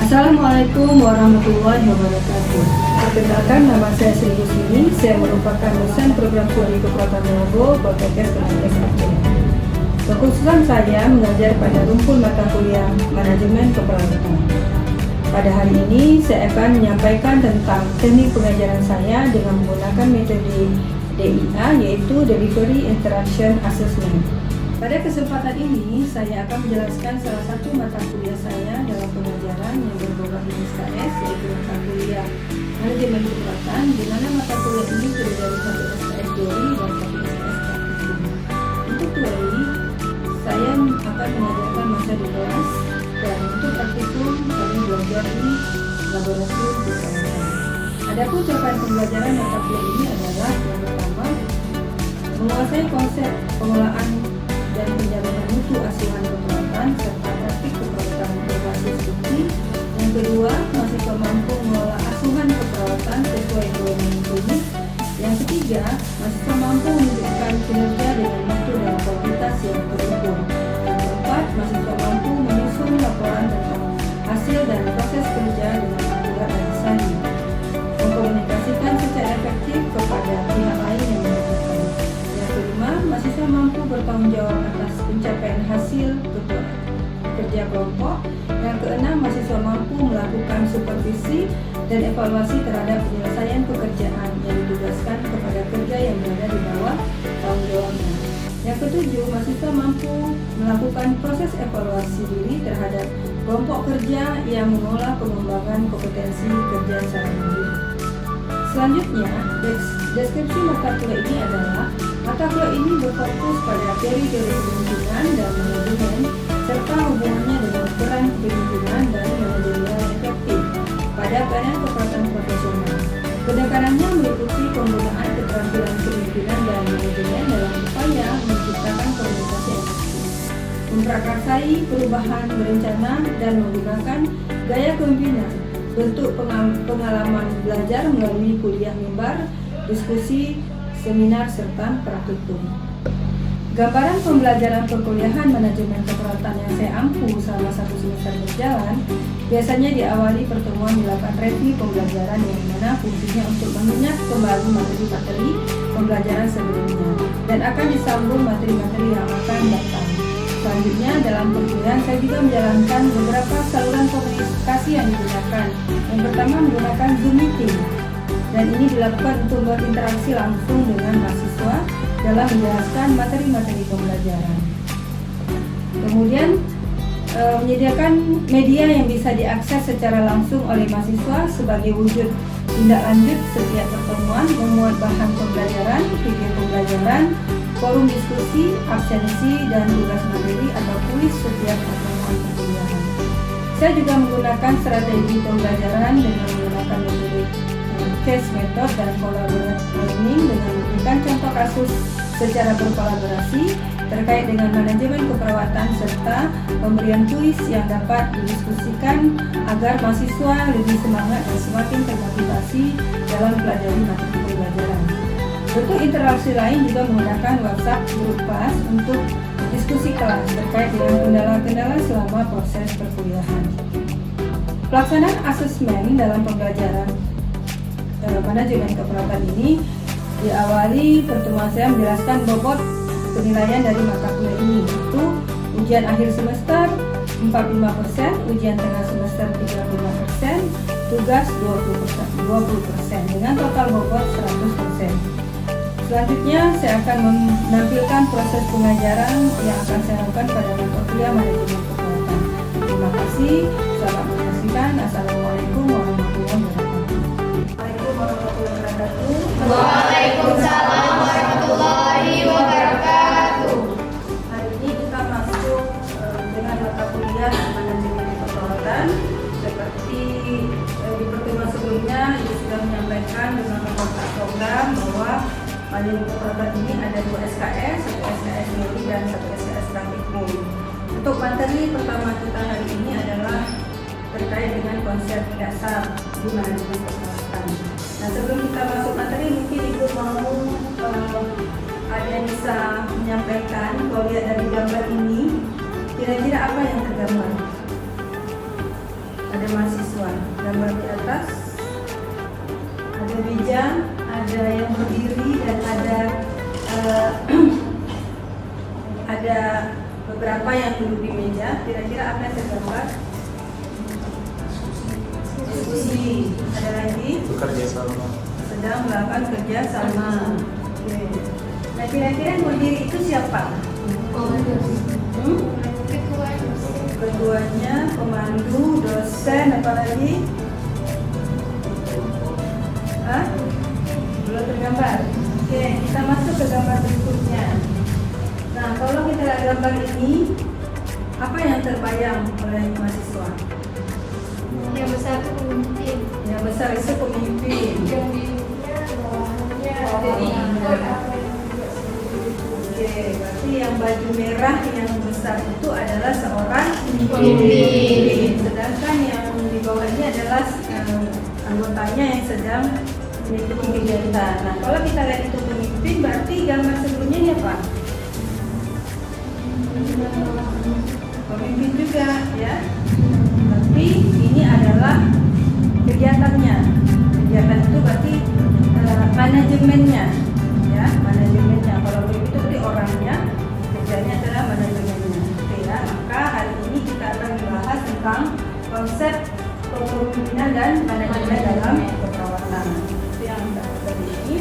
Assalamualaikum warahmatullahi wabarakatuh. Perkenalkan, nama saya Sri Husni. Saya merupakan dosen program studi keperawatan neuro Poltekkes Kemenkes Aceh. Kekhususan saya mengajar pada rumpun mata kuliah manajemen keperawatan. Pada hari ini saya akan menyampaikan tentang teknik pengajaran saya dengan menggunakan metode DIA, yaitu Delivery Interaction Assessment. Pada kesempatan ini, saya akan menjelaskan salah satu mata kuliah saya dalam pengajaran yang berbagai SKS, yaitu mata kuliah Manajemen Keperawatan, di mana mata kuliah ini terdiri dari satu SKS teori dan satu SKS praktikum. Untuk teori, saya akan mengajarkan masa di kelas, dan untuk praktikum, kami belajar di laboratorium keperawatan. Adapun capaian pembelajaran mata kuliah ini adalah yang pertama, menguasai konsep pengelolaan dan penjaminan mutu asuhan keperawatan serta praktik keperawatan berbasis bukti. Yang kedua, mahasiswa mampu mengelola asuhan keperawatan sesuai golongan klinis. Yang ketiga, mahasiswa mampu menunjukkan kinerja dengan mutu dan kualitas yang terukur. Yang keempat, mahasiswa mampu menyusun laporan tentang hasil dan proses kerja dengan akurat dan sandi, mengkomunikasikan secara efektif kepada pihak lain yang membutuhkan. Yang kelima, mahasiswa mampu bertanggung jawab atas pencapaian hasil kerja kelompok. Yang keenam, mahasiswa mampu melakukan supervisi dan evaluasi terhadap penyelesaian pekerjaan yang ditugaskan kepada kerja yang berada di bawah tanggung jawabnya. Yang ketujuh, mahasiswa mampu melakukan proses evaluasi diri terhadap kelompok kerja yang mengelola pengembangan kompetensi kerja secara mandiri. Selanjutnya, deskripsi mata kuliah ini adalah mata kuliah ini berfokus pada teori-teori kepemimpinan dan manajemen serta hubungannya dengan peran kepemimpinan dan manajerial yang efektif pada pelayanan keperawatan profesional. Penekanannya meliputi penggunaan keterampilan kepemimpinan dan manajemen dalam upaya menciptakan komunikasi yang efektif, memprakarsai perubahan berencana dan menggunakan gaya kepemimpinan. Bentuk pengalaman belajar melalui kuliah mimbar, diskusi, seminar, serta praktikum. Gambaran pembelajaran perkuliahan manajemen keperawatan yang saya ampu selama 1 semester berjalan biasanya diawali pertemuan dilakukan review pembelajaran yang mana fungsinya untuk mengingat kembali materi-materi pembelajaran sebelumnya dan akan disambung materi-materi yang akan datang. Selanjutnya, dalam perkuliahan saya juga menjalankan beberapa saluran komunikasi yang digunakan. Yang pertama, menggunakan Zoom meeting, dan ini dilakukan untuk berinteraksi langsung dengan mahasiswa dalam menjelaskan materi-materi pembelajaran. Kemudian, menyediakan media yang bisa diakses secara langsung oleh mahasiswa sebagai wujud tindak lanjut setiap pertemuan, memuat bahan pembelajaran, video pembelajaran, forum diskusi, absensi, dan tugas materi atau kuis setiap pertemuan perkuliahan. Saya juga menggunakan strategi pembelajaran dengan menggunakan metode case method dan collaborative learning dengan memberikan contoh kasus secara berkolaborasi terkait dengan manajemen keperawatan serta pemberian kuis yang dapat didiskusikan agar mahasiswa lebih semangat dan semakin termotivasi dalam pelajari materi pembelajaran. Bentuk interaksi lain juga menggunakan WhatsApp grup kelas untuk diskusi kelas terkait dengan kendala-kendala selama proses perkuliahan. Pelaksanaan asesmen dalam pembelajaran manajemen keperawatan ini diawali pertemuan saya menjelaskan bobot penilaian dari mata kuliah ini, yaitu ujian akhir semester 45%, ujian tengah semester 35%, tugas 20% dengan total bobot 100%. Selanjutnya, saya akan menampilkan proses pengajaran yang akan saya lakukan pada mata kuliah manajemen keperawatan. Terima kasih, selamat menyaksikan. Assalamualaikum warahmatullahi wabarakatuh. Waalaikumsalam warahmatullahi wabarakatuh. Waalaikumsalam warahmatullahi wabarakatuh. Hari ini kita masuk dengan mata kuliah manajemen keperawatan. Seperti di pertemuan sebelumnya, Ibu sudah menyampaikan dengan membuat program bahwa manajemen keperawatan ini ada 2 SKS, satu SKS teori dan satu SKS praktikum. Untuk materi pertama kita hari ini adalah terkait dengan konsep dasar di manajemen keperawatan. Nah, sebelum kita masuk materi, mungkin Ibu mau ada yang bisa menyampaikan kalau lihat dari gambar ini, kira-kira apa yang tergambar? ada mahasiswa. Gambar di atas ada meja, ada yang berdiri dan ada beberapa yang duduk di meja. Kira-kira apa yang tergambar? Diskusi. Ada lagi? Bekerja sama. Sedang melakukan kerja sama. Oke. Nah, kira-kira yang berdiri itu siapa? Ketuanya, pemandu, dosen, apa lagi? Hah? Belum tergambar. Oke, kita masuk ke gambar berikutnya. Nah, kalau kita lihat gambar ini, apa yang terbayang oleh mahasiswa? Yang besar itu pemimpin. Yang besar itu pemimpin. Yang di bawahnya Jadi, ikut apa yang Oke, berarti yang baju merah yang besar itu adalah seorang Pemimpin. Sedangkan yang di bawah ini adalah anggotanya yang sedang mengikuti kegiatan. Nah, kalau kita lihat itu pemimpin, berarti gambar sebelumnya ini apa? Pemimpin juga, ya. Tapi ini adalah kegiatannya. Kegiatan itu berarti manajemennya, ya, manajemennya. Kalau begitu berarti orangnya, kerjanya adalah manajemennya. Oke, ya. Maka hari ini kita akan membahas tentang konsep kepemimpinan dan manajemen dalam keperawatan. Itu yang kita bahas di sini.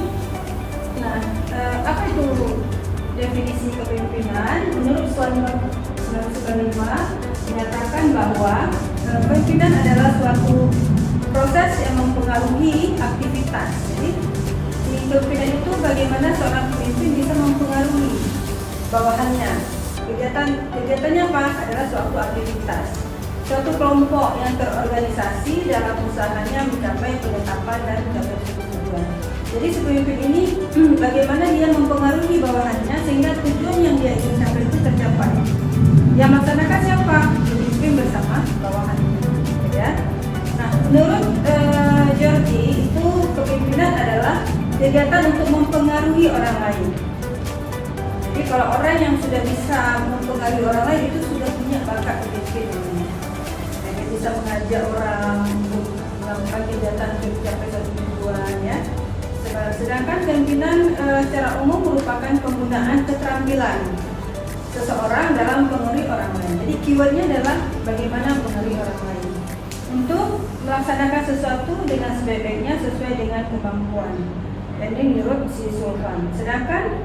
Nah, apa itu definisi kepemimpinan? Menurut Usulan 1995 menyatakan bahwa kepemimpinan adalah suatu proses yang mempengaruhi aktivitas. Jadi, di kepemimpinan itu bagaimana seorang pemimpin bisa mempengaruhi bawahannya. Kegiatannya apa? Adalah suatu aktivitas. Suatu kelompok yang terorganisasi dalam usahanya mencapai penetapan dan mencapai suatu tujuan. Jadi si pemimpin ini bagaimana dia mempengaruhi bawahannya sehingga tujuan yang dia ingin capai itu tercapai. Yang melaksanakan siapa? Pemimpin bersama bawahannya. Ya. Nah, menurut Georgie itu kepemimpinan adalah kegiatan untuk mempengaruhi orang lain. Jadi kalau orang yang sudah bisa mempengaruhi orang lain itu sudah punya bakat pemimpin. Dia bisa mengajak orang untuk melakukan kegiatan untuk mencapai suatu tujuan, ya. Sedangkan kepemimpinan secara umum merupakan penggunaan keterampilan seseorang dalam mempengaruhi orang lain. Jadi keywordnya adalah bagaimana mempengaruhi orang lain untuk melaksanakan sesuatu dengan sebaik-baiknya sesuai dengan kemampuan. Dan ini menurut si Sultan. Sedangkan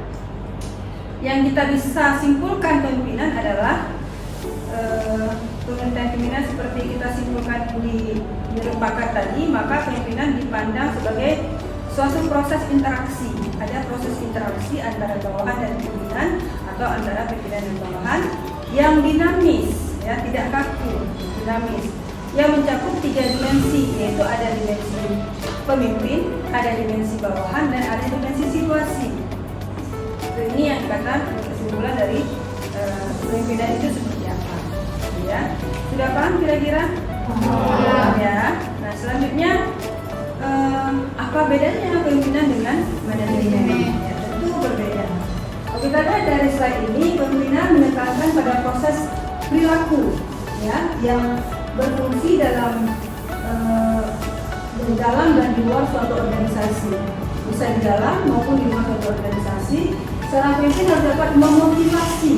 yang kita bisa simpulkan kepemimpinan adalah kepemimpinan seperti kita simpulkan di pakat tadi, maka kepemimpinan dipandang sebagai suatu proses interaksi. Ada proses interaksi antara bawahan dan pimpinan atau antara pimpinan dan bawahan yang dinamis, ya, tidak kaku, dinamis, yang mencakup 3 dimensi, yaitu ada dimensi pemimpin, ada dimensi bawahan, dan ada dimensi situasi. Ini yang kata kesimpulan dari kepemimpinan itu seperti apa, ya. Sudah paham kira-kira? Ya. Nah, selanjutnya apa bedanya kepemimpinan dengan manajemen? Ya, tentu berbeda. Kalau kita lihat dari slide ini, kepemimpinan menekankan pada proses perilaku, ya, yang berfungsi dalam dan di luar suatu organisasi. Bisa di dalam maupun di luar suatu organisasi. Seorang pemimpin harus dapat memotivasi.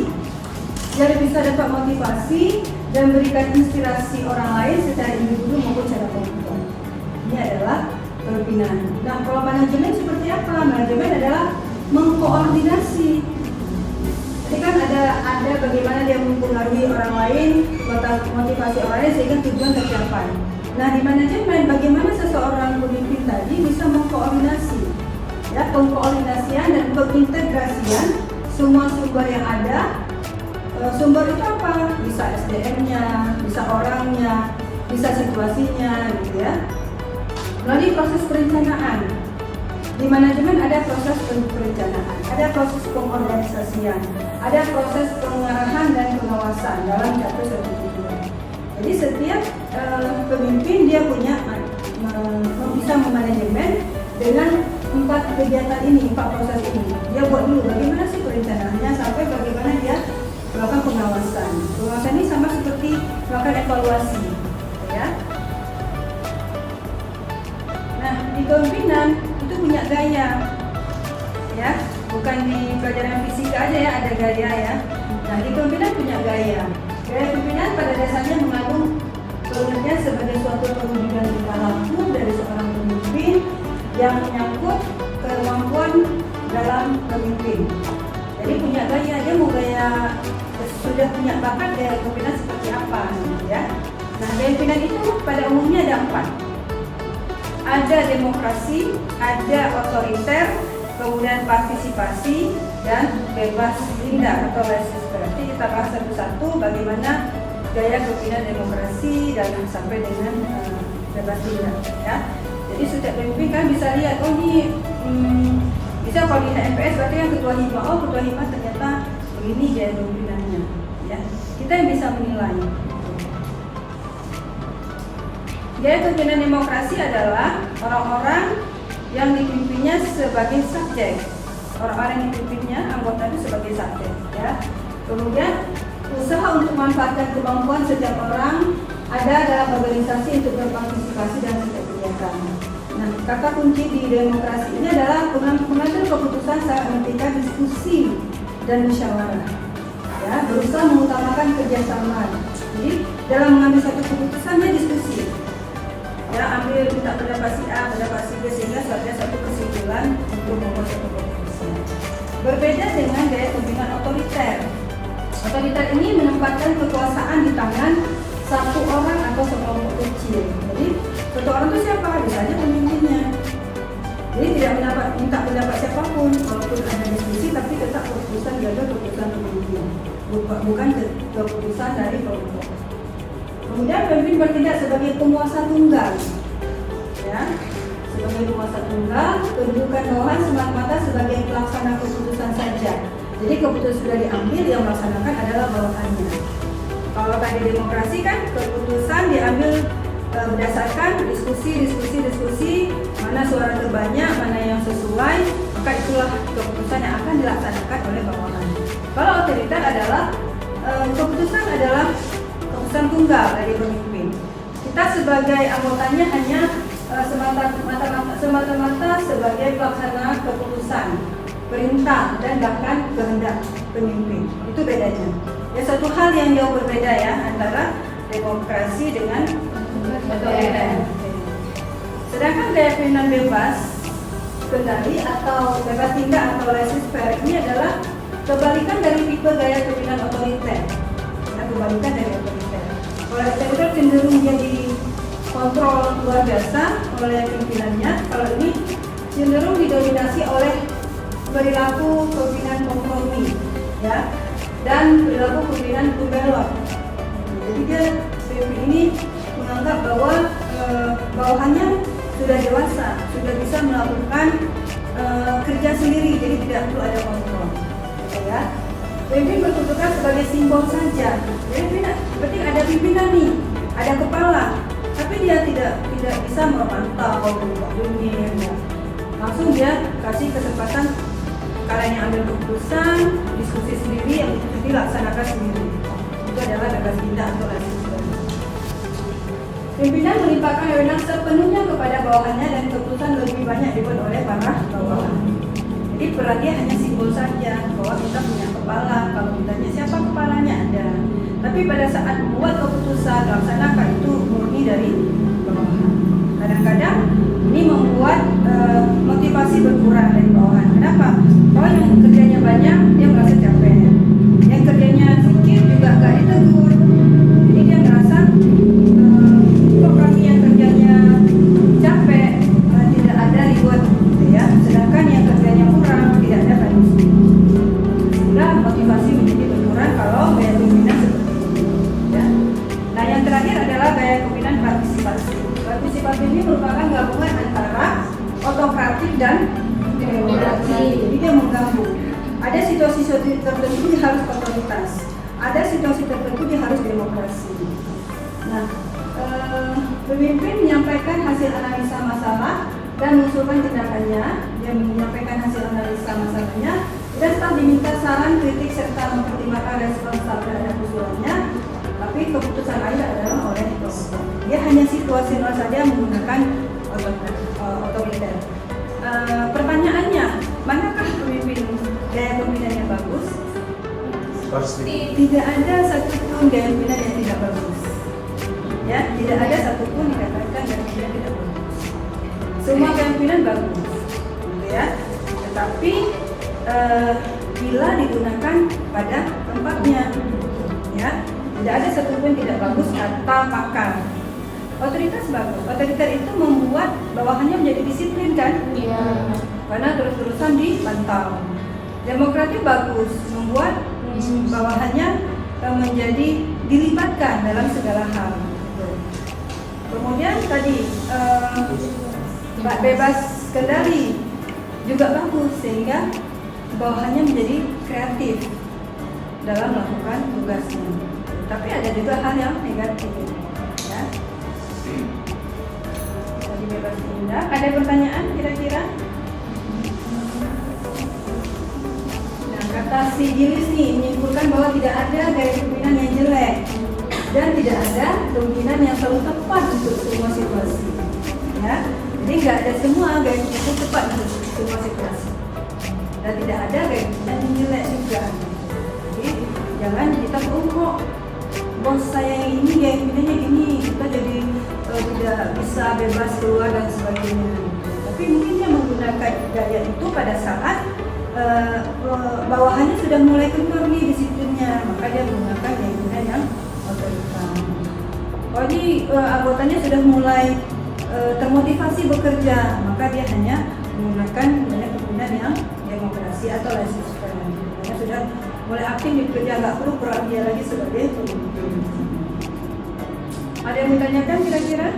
Jadi bisa dapat motivasi dan berikan inspirasi orang lain secara individu maupun secara kelompok. Ini adalah kepemimpinan. Nah, kalau manajemen seperti apa? Manajemen adalah mengkoordinasi. Jadi kan ada bagaimana dia mempengaruhi orang lain, motivasi orang lain sehingga tujuan tercapai. Nah, di manajemen bagaimana seseorang pemimpin tadi bisa mengkoordinasi, ya, pengkoordinasian dan pengintegrasian semua sumber yang ada. Sumber itu apa? Bisa SDM-nya, bisa orangnya, bisa situasinya, gitu ya. Melalui proses perencanaan. Di manajemen ada proses perencanaan, ada proses pengorganisasian, ada proses pengarahan dan pengawasan dalam mencapai suatu tujuan. Jadi setiap pemimpin dia punya bisa memanajemen dengan 4 kegiatan ini, 4 proses ini. Dia buat dulu bagaimana sih perencanaannya sampai bagaimana dia melakukan pengawasan. Pengawasan ini sama seperti melakukan evaluasi, ya. di kepemimpinan itu punya gaya, ya, bukan di pelajaran fisika aja ya ada gaya ya. Nah, di kepemimpinan punya gaya. Gaya kepemimpinan pada dasarnya mengandung sebenarnya sebagai suatu perwujudan tingkah laku dari seorang pemimpin yang menyangkut kemampuan dalam memimpin. Jadi punya gaya, dia mau gaya sudah punya bakat gaya kepemimpinan seperti apa, ya. Nah, gaya kepemimpinan itu pada umumnya ada 4. Ada demokrasi, ada otoriter, kemudian partisipasi, dan bebas linda atau laissez-faire. Nanti kita bahas satu-satu bagaimana gaya kepemimpinan demokrasi dan sampai dengan bebas linda, ya. Jadi setiap pemimpin kan bisa lihat, oh ini bisa kalau di HMPS berarti yang ketua hima, oh ketua hima ternyata begini gaya kepemimpinannya, ya. Kita yang bisa menilai. Gaya kepemimpinan demokrasi adalah orang-orang yang dipimpinnya sebagai subjek. Orang-orang yang dipimpinnya, anggota itu sebagai subjek, ya. Kemudian usaha untuk memanfaatkan kemampuan setiap orang ada dalam organisasi untuk berpartisipasi dalam setiap kegiatan. Nah, kata kunci di demokrasi ini adalah pengambil keputusan secara etika, diskusi dan musyawarah. Ya, berusaha mengutamakan kerjasama. Jadi dalam mengambil satu keputusannya diskusi. Ya, ambil minta pendapat si A, pendapat si B sehingga ada satu kesimpulan untuk membuat satu keputusan. Berbeda dengan gaya kepemimpinan otoriter. Otoriter ini menempatkan kekuasaan di tangan satu orang atau sekelompok kecil. Jadi satu orang itu siapa? Bisa aja pemimpinnya. Jadi tidak minta pendapat siapapun, walaupun ada diskusi, tapi tetap keputusan jaga keputusan pemimpin, bukan keputusan dari kelompok. Kemudian pemimpin bertindak sebagai penguasa tunggal, ya, sebagai penguasa tunggal. Kedudukan bawahan semata-mata sebagai pelaksana keputusan saja. Jadi keputusan sudah diambil, yang melaksanakan adalah bawahannya. Kalau tadi demokrasi kan keputusan diambil berdasarkan diskusi, mana suara terbanyak, mana yang sesuai, maka itulah keputusan yang akan dilaksanakan oleh bawahan. Kalau otoriter adalah keputusan keputusan tunggal dari pemimpin. Kita sebagai anggotanya hanya semata-mata sebagai pelaksana keputusan, perintah dan bahkan kehendak pemimpin. Itu bedanya. Ya, satu hal yang jauh berbeda ya antara demokrasi dengan otoriter. Sedangkan gaya kepemimpinan bebas kendali atau bebas tindak atau laissez-faire ini adalah kebalikan dari tipe gaya kepemimpinan otoriter. Kebalikan dari otoriter. Kalau otoriter cenderung dia dikontrol luar biasa oleh pimpinannya. Kalau ini cenderung didominasi oleh perilaku kepemimpinan kompromi, ya, dan perilaku kepemimpinan pembelot. Jadi dia pemimpin ini menganggap bahwa bawahannya sudah dewasa, sudah bisa melakukan kerja sendiri, jadi tidak perlu ada kontrol, ya. Pemimpin bertugas sebagai simbol saja. Jadi berarti ada pimpinan nih, ada kepala, tapi dia tidak bisa memantau dunia. Langsung dia kasih kesempatan kalian yang ambil keputusan, diskusi sendiri, yang dilaksanakan sendiri. Itu adalah bebas tindak atau laissez-faire. Pimpinan melimpahkan wewenang sepenuhnya kepada bawahannya dan keputusan lebih banyak dibuat oleh para bawahan. Jadi peran dia hanya simbol saja bahwa kita punya kepala. Kalau ditanya siapa kepalanya, ada. Tapi pada saat membuat keputusan, laksanakan itu murni dari bawahan. Kadang-kadang ini membuat motivasi berkurang dari bawahan. Kenapa? Kalau yang kerjanya banyak, dia merasa capek. Yang kerjanya sedikit juga gak ditegur. Jadi dia merasa yang kerjanya capek, tidak ada reward, ya. Sedangkan yang kerjanya kurang, tidak ada punishment. Sehingga motivasi menjadi berkurang kalau gaya kepemimpinan seperti ini, ya. Nah, yang terakhir adalah gaya kepemimpinan partisipasi. Partisipasi ini merupakan gabungan antara otokratik dan demokrasi. Jadi dia menggabung. Ada situasi tertentu dia harus otoritas, ada situasi tertentu dia harus demokrasi. Nah, pemimpin menyampaikan hasil analisa masalah dan mengusulkan tindakannya. Dia menyampaikan hasil analisa masalahnya dan setelah diminta saran, kritik serta mempertimbangkan respon staf terhadap usulannya. Tapi keputusan akhir adalah oleh kelompok. Dia hanya situasional saja menggunakan otoriter. Pertanyaannya, manakah gaya pemimpinan yang bagus? Tidak ada satupun gaya pemimpinan yang tidak bagus. Ya, tidak ada satupun yang dikatakan gaya pemimpinan tidak bagus. Semua gaya pemimpinan bagus, gitu ya. Tetapi bila digunakan pada tempatnya, ya, tidak ada satupun tidak bagus kata pakar. Otoritas bagus. Otoriter itu membuat bawahannya menjadi disiplin kan? Iya. Karena terus-terusan dipantau. Demokratik bagus, membuat bawahannya menjadi dilibatkan dalam segala hal. Kemudian tadi bebas kendali juga bagus sehingga bawahannya menjadi kreatif dalam melakukan tugasnya. Tapi ada juga hal yang negatif. Ya. Tadi bebas indah. Ada pertanyaan kira-kira? Kata si Gilis nih menyimpulkan bahwa tidak ada gaya kepemimpinan yang jelek dan tidak ada kepemimpinan yang selalu tepat untuk semua situasi. Ya, jadi nggak ada semua gaya kepemimpinan tepat untuk semua situasi dan tidak ada gaya kepemimpinan yang jelek juga. Jadi jangan kita kok bos saya yang ini gaya kepemimpinannya gini, kita jadi tidak bisa bebas keluar dan sebagainya. Tapi mungkin dia menggunakan gaya itu pada saat bawahannya sudah mulai kendor nih disiplinnya, maka dia menggunakan gaya kepemimpinan yang otoriter. Kalau ini anggotanya sudah mulai termotivasi bekerja, maka dia hanya menggunakan gaya kepemimpinan yang demokrasi atau laissez-faire. Dia sudah mulai aktif bekerja, nggak perlu peran dia lagi sebagai pemimpin. Ada yang ditanyakan kira-kira?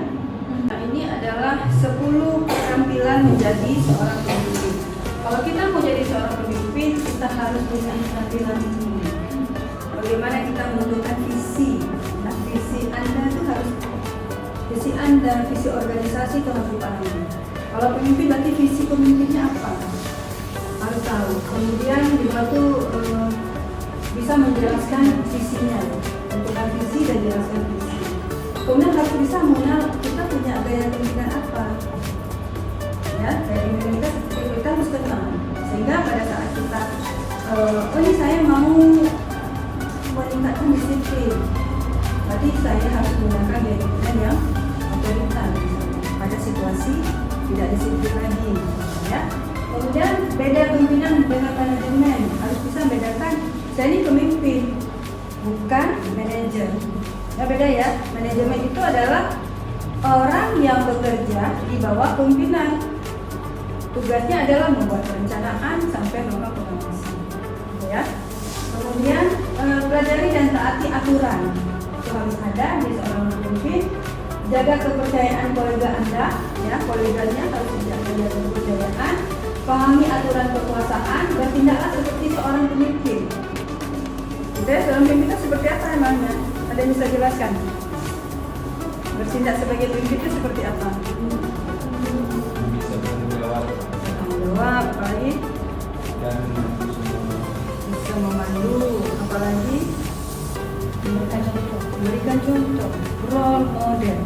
Nah, ini adalah 10 keterampilan menjadi seorang pemimpin. Kalau kita mau jadi seorang pemimpin, kita harus punya keterampilan ini. Bagaimana kita menentukan visi? Nah, visi Anda itu harus, visi Anda, visi organisasi itu harus dipahami. Kalau pemimpin berarti visi pemimpinnya apa? Harus tahu. Kemudian juga tuh bisa menjelaskan visinya, menentukan visi dan jelaskan visi. Kemudian harus bisa mengenal kita punya gaya kepemimpinan apa. Ya, gaya kepemimpinan kita harus kenal, sehingga pada saat kita ini saya mau meningkatkan disiplin, berarti saya harus menggunakan gaya kepemimpinan yang otoriter pada situasi tidak disiplin lagi, ya. Kemudian beda pimpinan dengan manajemen, harus bisa membedakan saya ini pemimpin bukan manajer. Ya, beda ya. Manajemen itu adalah orang yang bekerja di bawah pimpinan. Tugasnya adalah membuat perencanaan sampai melakukan pengawasan, ya. Kemudian pelajari dan taati aturan itu harus ada di seorang pemimpin. Jaga kepercayaan kolega Anda, ya, koleganya harus menjaga kepercayaan. Pahami aturan kekuasaan, bertindaklah seperti seorang pemimpin. Jadi seorang pemimpin itu seperti apa emangnya? Ada yang bisa jelaskan? Bertindak sebagai pemimpin itu seperti apa? Jawab, baik. Dan Bisa memandu, apalagi memberikan contoh, role model.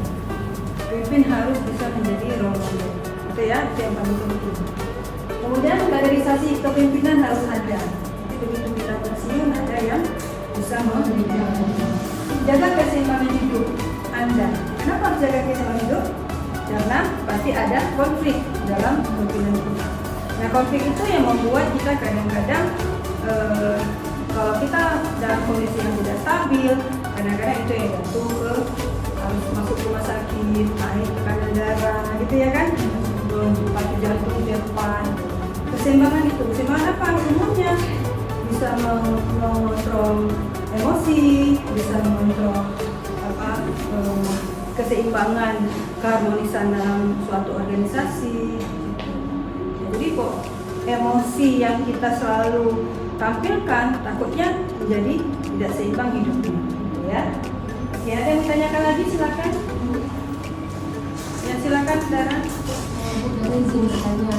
Pemimpin harus bisa menjadi role model, itu ya, itu yang paling penting. Kemudian kaderisasi kepemimpinan harus ada. Jadi begitu kita pensiun ada yang bisa memberikan. Jaga keseimbangan hidup Anda. Kenapa harus jaga keseimbangan hidup? Karena pasti ada konflik dalam kepemimpinan kita. Nah, konflik itu yang membuat kita kadang-kadang kalau kita dalam kondisi yang tidak stabil, kadang-kadang itu yang jatuh ke harus masuk rumah sakit, naik tekanan darah, gitu ya kan? Pakai jantung di depan. Keseimbangan itu, keseimbangan apa? Semuanya bisa mengontrol emosi, bisa mengontrol keseimbangan, keharmonisan dalam suatu organisasi. Jadi kok emosi yang kita selalu tampilkan takutnya menjadi tidak seimbang hidupnya, gitu ya. Oke, ada yang ditanyakan lagi, silakan. Ya, silakan saudara. Dari izin bertanya,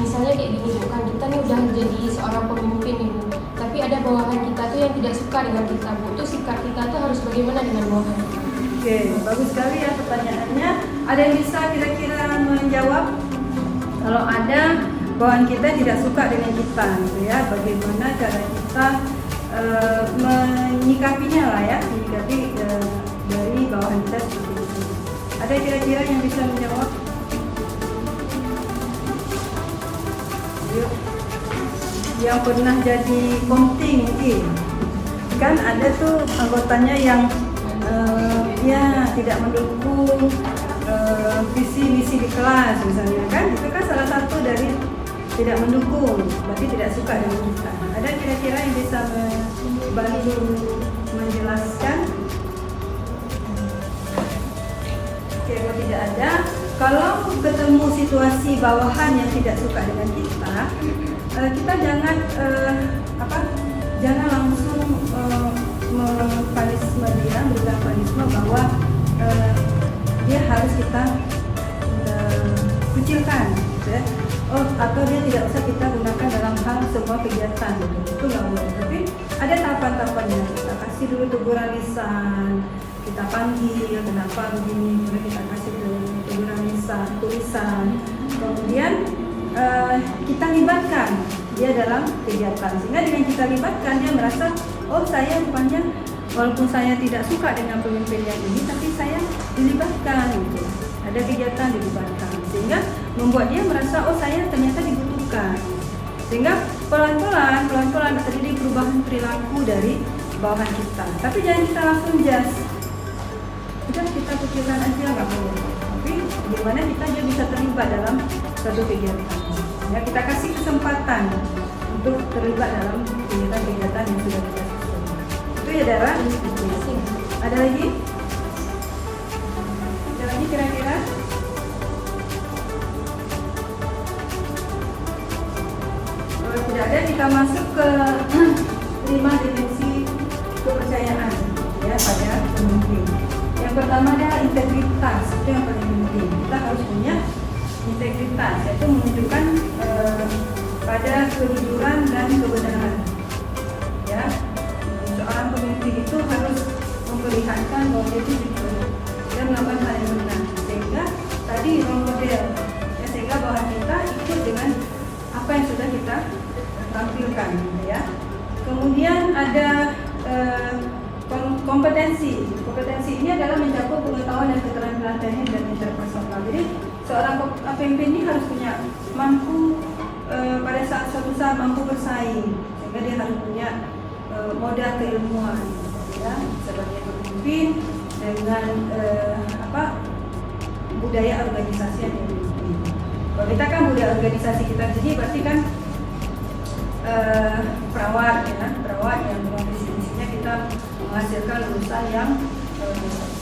misalnya kayak gini Bu, kan kita nih udah jadi seorang pemimpin nih Bu, tapi ada bawahan kita tuh yang tidak suka dengan kita Bu, tuh sikap kita tuh harus bagaimana dengan bawahan kita? Oke, bagus sekali ya pertanyaannya. Ada yang bisa kira-kira menjawab? Kalau ada bawahan kita tidak suka dengan kita, gitu ya, bagaimana cara kita menyikapinya lah ya, menyikapi dari bawahan kita seperti itu. Ada kira-kira yang bisa menjawab? Yuk. Yang pernah jadi konting mungkin, kan ada tuh anggotanya yang ya tidak mendukung visi misi di kelas misalnya, kan itu kan salah satu dari tidak mendukung, berarti tidak suka dengan kita. Ada kira-kira yang bisa bantu menjelaskan? Oke, kalau tidak ada, kalau ketemu situasi bawahan yang tidak suka dengan kita, kita jangan jangan langsung panisme dia, berikan panisme bahwa dia harus kita kucilkan, gitu ya. Atau dia tidak usah kita gunakan dalam hal semua kegiatan, gitu. Itu nggak boleh. Tapi ada tahapan-tahapannya. Kita kasih dulu teguran lisan, kita panggil kenapa begini, kemudian kita kasih dulu teguran lisan, tulisan, kemudian kita libatkan dia dalam kegiatan, sehingga dengan kita libatkan dia merasa, oh saya rupanya walaupun saya tidak suka dengan pemimpin yang ini, tapi saya dilibatkan, gitu. Ada kegiatan dilibatkan, sehingga membuat dia merasa, oh saya ternyata dibutuhkan, sehingga pelan-pelan terjadi perubahan perilaku dari bawahan kita. Tapi jangan kita langsung just, kita pikirkan aja, nggak boleh. Tapi bagaimana dia bisa terlibat dalam suatu kegiatan. Ya, kita kasih kesempatan untuk terlibat dalam kegiatan-kegiatan yang sudah kita susun. Itu ya Dara. Ada lagi? Ada lagi kira-kira? Kalau tidak ada, kita masuk ke 5 dimensi kepercayaan ya pada pemimpin. Yang pertama adalah integritas, itu yang paling penting. Kita harus punya integritas, yaitu menunjukkan pada kejujuran dan kebenaran. Ya, seorang pemimpin itu harus memperlihatkan bahwa dia itu jujur dan melakukan hal yang benar, sehingga tadi role model, ya, sehingga bawahan kita ikut dengan apa yang sudah kita tampilkan, ya. Kemudian ada kompetensi. Kompetensi ini adalah mencakup pengetahuan dan keterampilan teknis dan interpersonal. Jadi seorang pemimpin ini harus punya mampu pada suatu saat mampu bersaing, sehingga dia harus punya modal keilmuan, ya, sebagai pemimpin dengan budaya organisasi yang dimiliki. Kalau kita kan budaya organisasi kita sendiri, berarti kan perawat yang dengan visi-misinya kita menghasilkan lulusan yang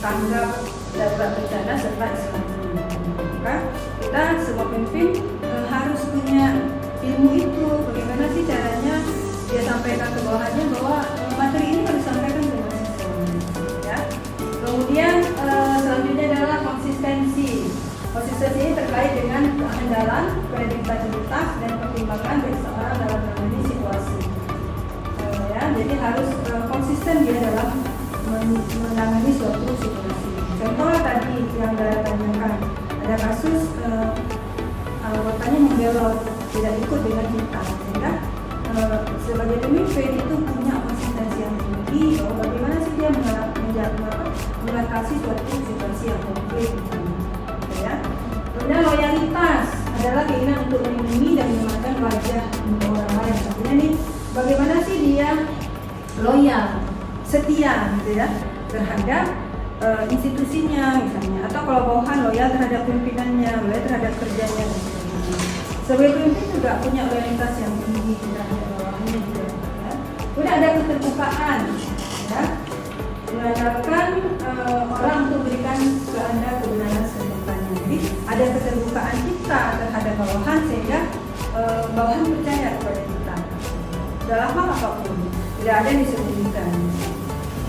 tanggap darurat bencana serta Islam. Maka kita semua pemimpin harus punya ilmu itu. Bagaimana sih caranya dia sampaikan ke bawahannya bahwa materi ini harus disampaikan ke mahasiswa, ya. Kemudian selanjutnya adalah konsistensi. Konsistensi ini terkait dengan keandalan, kredibilitas dan pertimbangan dari seorang dalam menangani situasi. Ya, jadi harus konsisten dia dalam menangani suatu situasi. Contoh tadi yang Dara tanyakan, ada kasus anggotanya membelot, tidak ikut dengan kita, sehingga sebagai pemimpin itu punya konsistensi yang tinggi bahwa bagaimana sih dia mengatasi suatu situasi yang konflik, ya. Kemudian loyalitas adalah keinginan untuk melindungi dan menyelamatkan wajah orang lain. Artinya nih, bagaimana sih dia loyal, setia, gitu ya, terhadap institusinya misalnya, atau kalau bawahan loyal terhadap pimpinannya, loyal terhadap kerjanya dan sebagainya. Sebagai pemimpin juga punya loyalitas yang tinggi terhadap bawahannya juga. Ya. Kemudian ada keterbukaan, ya, mengandalkan orang untuk berikan ke Anda kebenaran sebenarnya. Jadi ada keterbukaan kita terhadap bawahan sehingga bawahan percaya kepada kita. Dalam hal apapun, tidak ada yang disembunyikan.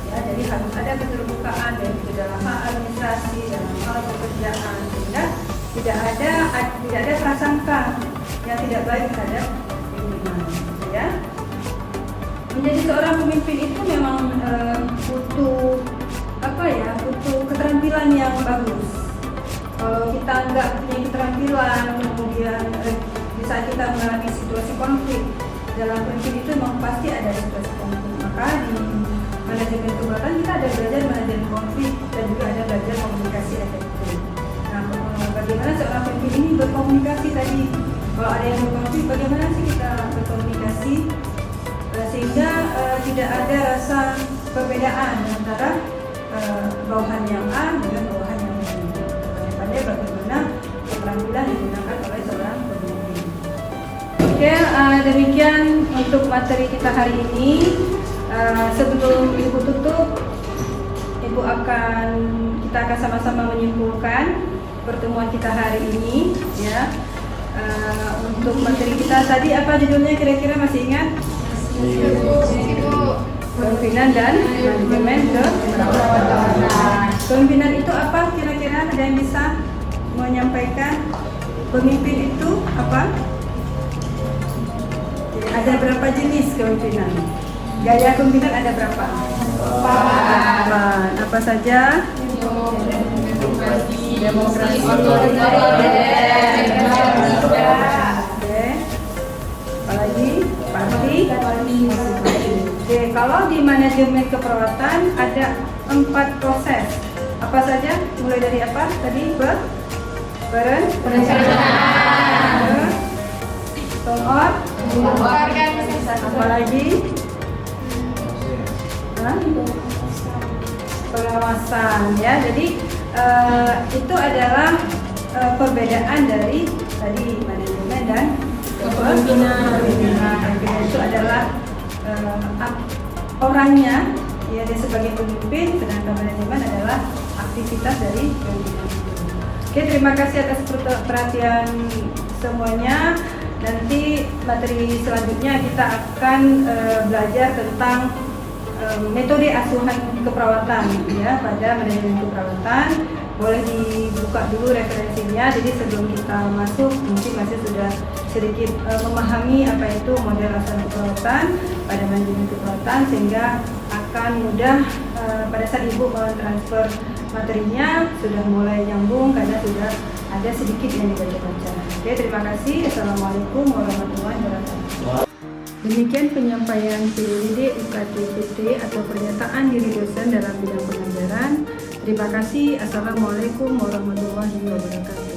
Ya, jadi harus ada keterbukaan dalam hal administrasi, dalam hal pekerjaan, sehingga tidak ada prasangka yang tidak baik terhadap pimpinan. Ya. Menjadi seorang pemimpin itu memang butuh keterampilan yang bagus. Kalau kita nggak punya keterampilan, kemudian di saat kita mengalami situasi konflik dalam konflik itu memang pasti ada situasi konflik. Maka di manajemen keperawatan kita ada belajar manajemen konflik dan juga ada belajar komunikasi efektif. Nah, bagaimana seorang pemimpin ini berkomunikasi tadi? Kalau ada yang berkonflik, bagaimana sih kita berkomunikasi sehingga tidak ada rasa perbedaan antara bawahan yang A dengan bawahan yang B. Pandai bagaimana keterampilan digunakan oleh seorang pemimpin. Oke, demikian untuk materi kita hari ini. Sebelum Ibu tutup, kita akan sama-sama menyimpulkan pertemuan kita hari ini, ya. Untuk materi kita tadi apa judulnya kira-kira masih ingat? Kepemimpinan dan manajemen keperawatan. Kepemimpinan itu apa kira-kira? Ada yang bisa menyampaikan? Pemimpin itu apa? Ada berapa jenis kepemimpinan? Gaya kepemimpinan ada berapa? 4. Apa saja? Demokrasi, apalagi partisipasi. Oke, kalau di manajemen keperawatan ada 4 proses. Apa saja? Mulai dari apa? Tadi perencanaan, apalagi pengawasan, ya. Jadi itu adalah perbedaan dari tadi manajemen dan kepemimpinan. Itu adalah orangnya, ya, dia sebagai pemimpin, sedangkan manajemen adalah aktivitas dari pemimpinan. Oke, terima kasih atas perhatian semuanya. Nanti materi selanjutnya kita akan belajar tentang metode asuhan keperawatan, ya, pada manajemen keperawatan. Boleh dibuka dulu referensinya. Jadi sebelum kita masuk, mungkin masih sudah sedikit memahami apa itu model asuhan keperawatan pada manajemen keperawatan, sehingga akan mudah pada saat Ibu mentransfer materinya sudah mulai nyambung karena sudah ada sedikit yang dibaca-baca. Oke, terima kasih. Assalamualaikum warahmatullahi wabarakatuh. Demikian penyampaian PDD UKT-PT atau pernyataan diri dosen dalam bidang pengajaran. Terima kasih. Assalamualaikum warahmatullahi wabarakatuh.